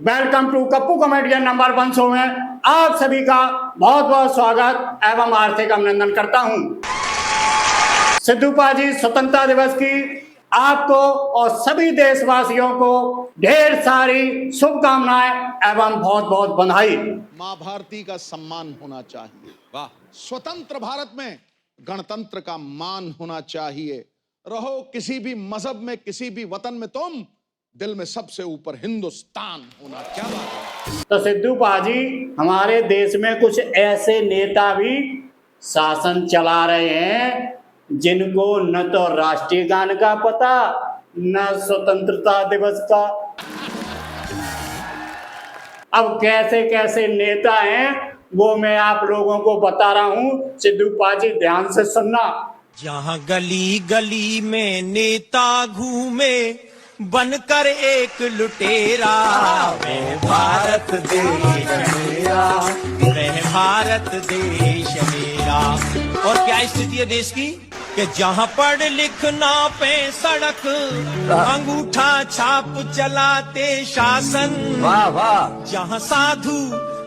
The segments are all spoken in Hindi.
Welcome to Kappu comedian number 1 show में आप सभी का बहुत बहुत स्वागत एवं हार्दिक अभिनंदन करता हूं। सिद्धू पाजी स्वतंत्रता दिवस की आपको और सभी देशवासियों को ढेर सारी शुभकामनाएं एवं बहुत बहुत बधाई। मां भारती का सम्मान होना चाहिए। वाह। स्वतंत्र भारत में गणतंत्र का मान होना चाहिए। रहो किसी भी मजहब में, किसी भी वतन में, तुम दिल में सबसे ऊपर हिंदुस्तान होना। क्या बात है। तो सिद्धू पाजी, हमारे देश में कुछ ऐसे नेता भी शासन चला रहे हैं जिनको न तो राष्ट्रीय गान का पता न स्वतंत्रता दिवस का। अब कैसे कैसे नेता हैं वो मैं आप लोगों को बता रहा हूं, सिद्धू पाजी ध्यान से सुनना। जहाँ गली गली में नेता घूमे बनकर एक लुटेरा, वह भारत देश मेरा, वह भारत देश मेरा। और क्या स्थिति है देश की कि जहाँ पढ़ लिखना पे सड़क अंगूठा छाप चलाते शासन, वाह वाह। जहाँ साधु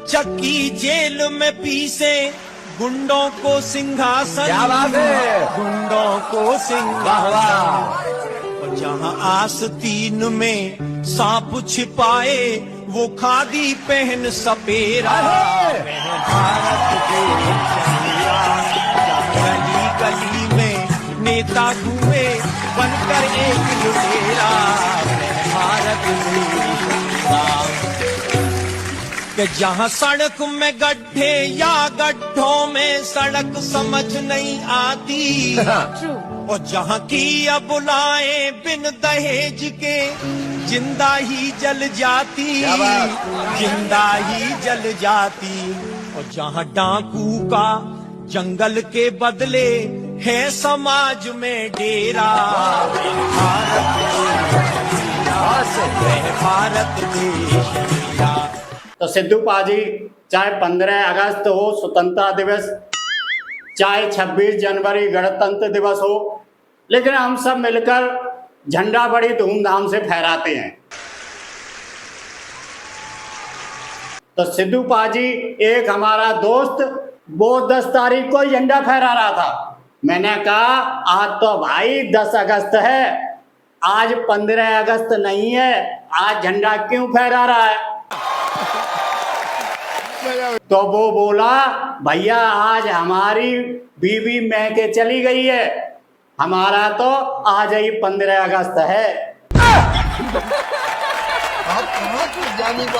चक्की जेल में पीसे गुंडों को सिंहासन, क्या बात है, गुंडों को सिंहासन। और जहाँ आस्तीन में सांप छिपाए वो खादी पहन सपेरा, वह भारत देश मेरा। गली गली में नेता घूमे बनकर एक लुटेरा, वह भारत देश मेरा। कि जहाँ सड़क में गड्ढे या गड्ढों में सड़क समझ नहीं आती, और जहाँ की अब बुलाए बिन दहेज के जिंदा ही जल जाती, जिंदा ही जल जाती। और जहाँ डाकू का जंगल के बदले है समाज में डेरा, भारत देश मेरा। तो सिद्धू पाजी, चाहे 15 अगस्त हो स्वतंत्रता दिवस, चाहे 26 जनवरी गणतंत्र दिवस हो, लेकिन हम सब मिलकर झंडा बड़ी धूमधाम से फहराते हैं। तो सिद्धू पाजी, एक हमारा दोस्त वो 10 तारीख को झंडा फहरा रहा था। मैंने कहा आज तो भाई 10 अगस्त है, आज 15 अगस्त नहीं है, आज झंडा क्यों फहरा रहा है? तो वो बोला भैया आज हमारी बीवी मैके चली गई है, हमारा तो आज ही 15 अगस्त है।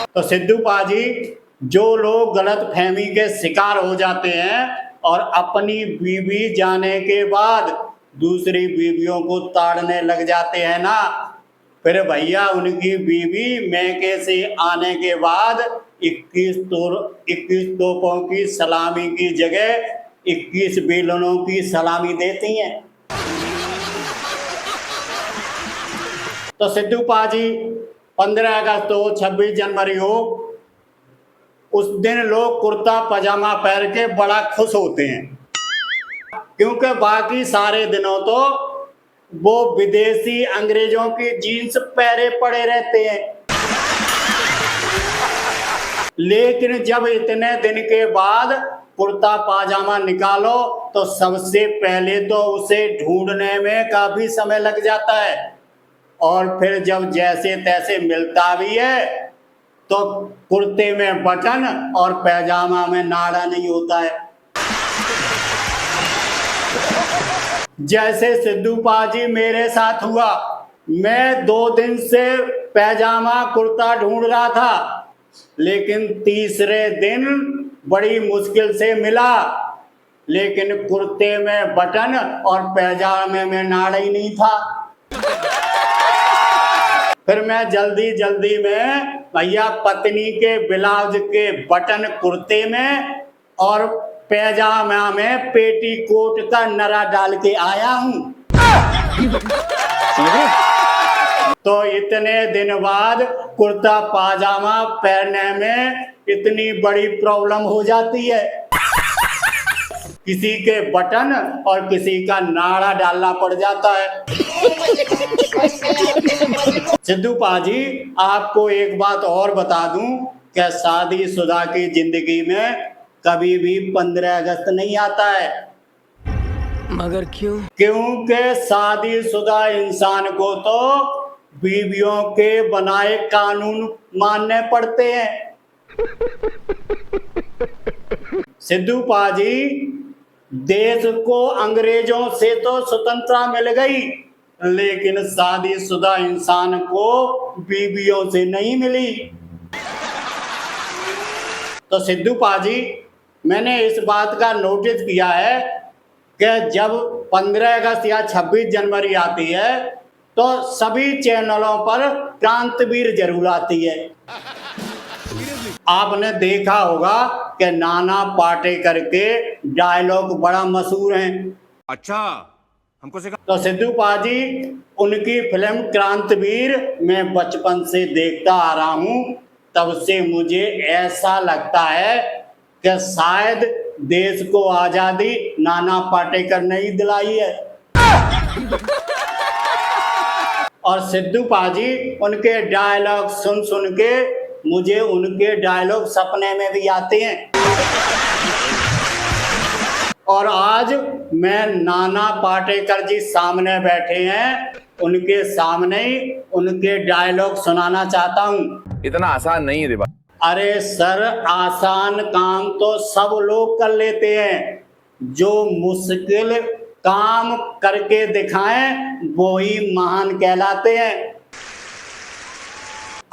तो सिद्धू पाजी, जो लोग गलत फहमी के शिकार हो जाते हैं और अपनी बीवी जाने के बाद दूसरी बीवियों को ताड़ने लग जाते हैं ना, फिर भैया उनकी बीवी मैके से आने के बाद 21 तोपों की सलामी की जगह 21 बेलनों की सलामी देती हैं। तो सिद्धू पाजी, 15 अगस्त हो 26 जनवरी हो, उस दिन लोग कुर्ता पजामा पहन के बड़ा खुश होते हैं, क्योंकि बाकी सारे दिनों तो वो विदेशी अंग्रेजों की जीन्स पहरे पड़े रहते हैं। लेकिन जब इतने दिन के बाद कुर्ता पाजामा निकालो तो सबसे पहले तो उसे ढूंढने में काफी समय लग जाता है, और फिर जब जैसे तैसे मिलता भी है तो कुर्ते में बटन और पैजामा में नाड़ा नहीं होता है। जैसे सिद्धू पाजी मेरे साथ हुआ, मैं 2 दिन से पैजामा कुर्ता ढूंढ रहा था, लेकिन तीसरे दिन बड़ी मुश्किल से मिला, लेकिन कुर्ते में बटन और पैजामे में नाड़ा ही नहीं था। फिर मैं जल्दी में भैया पत्नी के ब्लाउज के बटन कुर्ते में और पैजामा में पेटीकोट का नरा डाल के आया हूं। तो इतने दिन बाद कुर्ता पाजामा पहनने में इतनी बड़ी प्रॉब्लम हो जाती है, किसी के बटन और किसी का नाड़ा डालना पड़ जाता है। सिद्धू पाजी, आपको एक बात और बता दूं कि शादीशुदा की जिंदगी में कभी भी 15 अगस्त नहीं आता है। मगर क्यों? क्योंकि शादीशुदा इंसान को तो बीवियों के बनाए कानून मानने पड़ते हैं। सिद्धू पाजी, देश को अंग्रेजों से तो स्वतंत्रता मिल गई, लेकिन शादीशुदा इंसान को बीवियों से नहीं मिली। तो सिद्धू पाजी, मैंने इस बात का नोटिस किया है कि जब 15 अगस्त या 26 जनवरी आती है तो सभी चैनलों पर क्रांतिवीर जरूर आती है। आपने देखा होगा कि नाना पाटेकर के डायलॉग बड़ा मशहूर हैं। अच्छा, हमको सिखा। तो सिद्धू पाजी, उनकी फिल्म क्रांतिवीर मैं बचपन से देखता आ रहा हूं, तब से मुझे ऐसा लगता है कि शायद देश को आजादी नाना पाटेकर ने ही दिलाई है। और सिद्धू पाजी, उनके डायलॉग सुन सुन के मुझे उनके डायलॉग सपने में भी आते हैं। और आज मैं नाना पाटेकर जी सामने बैठे हैं, उनके सामने ही उनके डायलॉग सुनाना चाहता हूं। इतना आसान नहीं है दिवा। अरे सर, आसान काम तो सब लोग कर लेते हैं, जो मुश्किल काम करके दिखाएं वो ही महान कहलाते हैं।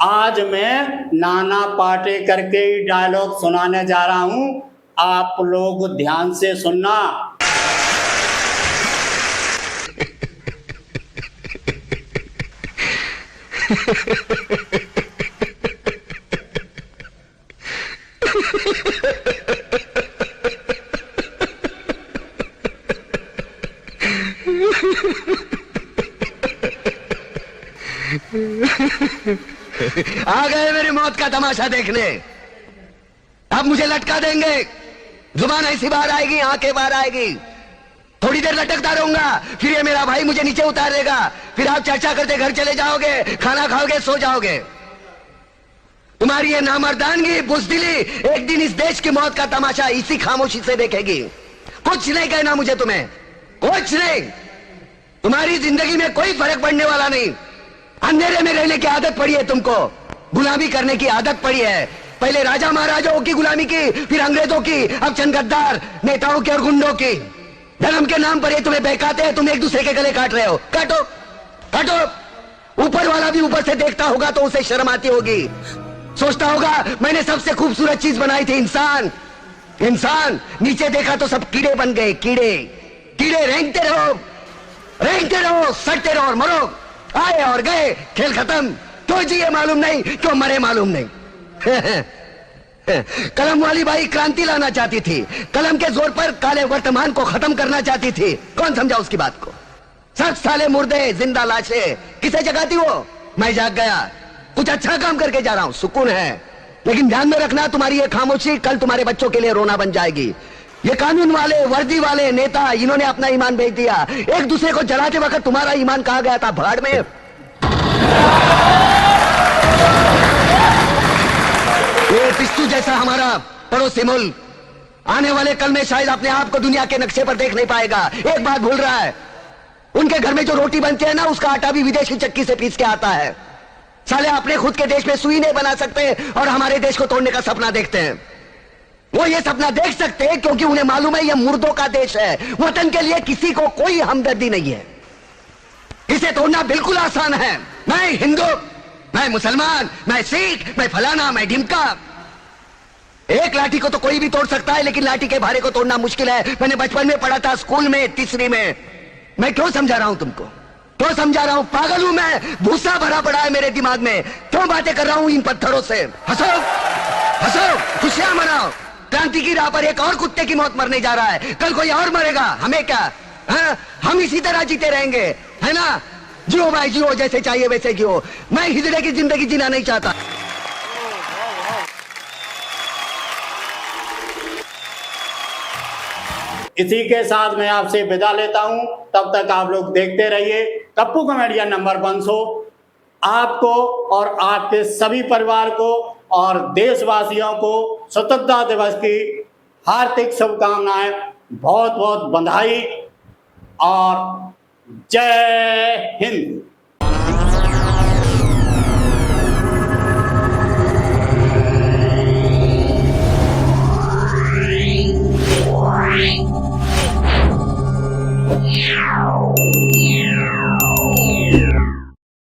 आज मैं नाना पाटेकर के डायलॉग सुनाने जा रहा हूं, आप लोग ध्यान से सुनना। आ गए मेरी मौत का तमाशा देखने। अब मुझे लटका देंगे, जुबान ऐसी बाहर आएगी, आंखें बाहर आएगी, थोड़ी देर लटकता रहूंगा, फिर ये मेरा भाई मुझे नीचे उतार देगा, फिर आप चर्चा करते घर चले जाओगे, खाना खाओगे, सो जाओगे। तुम्हारी ये नामर्दानगी, बुज़दिली एक दिन इस देश की मौत का तमाशा इसी खामोशी से देखेगी। कुछ नहीं कहना मुझे, तुम्हें कुछ नहीं। तुम्हारी जिंदगी में कोई फर्क पड़ने वाला नहीं। अंधेरे में रहने की आदत पड़ी है तुमको, गुलामी करने की आदत पड़ी है। पहले राजा महाराजाओं की गुलामी की, फिर अंग्रेजों की, अब चंद गद्दार नेताओं की और गुंडों की। धर्म के नाम पर ये तुम्हें बहकाते हैं, तुम एक दूसरे के गले काट रहे हो। काटो काटो। ऊपर वाला भी ऊपर से देखता होगा तो उसे शर्म आती होगी, सोचता होगा मैंने सबसे खूबसूरत चीज बनाई थी, इंसान। इंसान नीचे देखा तो सब कीड़े बन गए, कीड़े कीड़े। रेंगते रहो, सड़ते रहो और मरो। आए और गए, खेल खत्म। क्यों जिए मालूम नहीं, क्यों मरे मालूम नहीं। कलम वाली बाई क्रांति लाना चाहती थी, कलम के जोर पर काले वर्तमान को खत्म करना चाहती थी। कौन समझा उसकी बात को? सच साले मुर्दे, जिंदा लाशें किसे जगाती वो? मैं जाग गया, कुछ अच्छा काम करके जा रहा हूं, सुकून है। लेकिन ध्यान में रखना, तुम्हारी ये खामोशी कल तुम्हारे बच्चों के लिए रोना बन जाएगी। ये कानून वाले, वर्दी वाले नेता, इन्होंने अपना ईमान बेच दिया। एक दूसरे को जलाते वक्त तुम्हारा ईमान कहा गया था, भाड़ में। ये पिस्तू जैसा हमारा पड़ोसी मुल्क आने वाले कल में शायद अपने आप को दुनिया के नक्शे पर देख नहीं पाएगा। एक बात भूल रहा है, उनके घर में जो रोटी बनती है ना, उसका आटा भी विदेशी चक्की से पीस के आता है। साले अपने खुद के देश में सुई नहीं बना सकते और हमारे देश को तोड़ने का सपना देखते हैं। वो ये सपना देख सकते हैं क्योंकि उन्हें मालूम है ये मुर्दों का देश है। वतन के लिए किसी को कोई हमदर्दी नहीं है। इसे तोड़ना बिल्कुल आसान है। मैं हिंदू, मैं मुसलमान, मैं सिख, मैं फलाना, मैं ढिमका। एक लाठी को तो कोई भी तोड़ सकता है, लेकिन लाठी के भारे को तोड़ना मुश्किल है। मैंने बचपन में पढ़ा था, स्कूल में, तीसरी में। मैं क्यों समझा रहा हूं तुमको? क्यों समझा रहा हूं? पागल हूं मैं, भूसा भरा पड़ा है मेरे दिमाग में। क्यों बातें कर रहा हूं इन पत्थरों से? हंसो हंसो, खुशियां मनाओ। क्रांति की राह पर एक और कुत्ते की मौत मरने जा रहा है, कल कोई और मरेगा, हमें क्या? हाँ? हम इसी तरह जीते रहेंगे, है ना? जियो भाई जियो, जैसे चाहिए वैसे जियो। मैं हिजड़े की जिंदगी जीना नहीं चाहता। इसी के साथ मैं आपसे विदा लेता हूं। तब तक आप लोग देखते रहिए टप्पू कॉमेडियन नंबर 1 शो आपको और आपके सभी परिवार को और देशवासियों को स्वतंत्रता दिवस की हार्दिक शुभकामनाएं, बहुत बहुत बधाई और जय हिंद। Wow.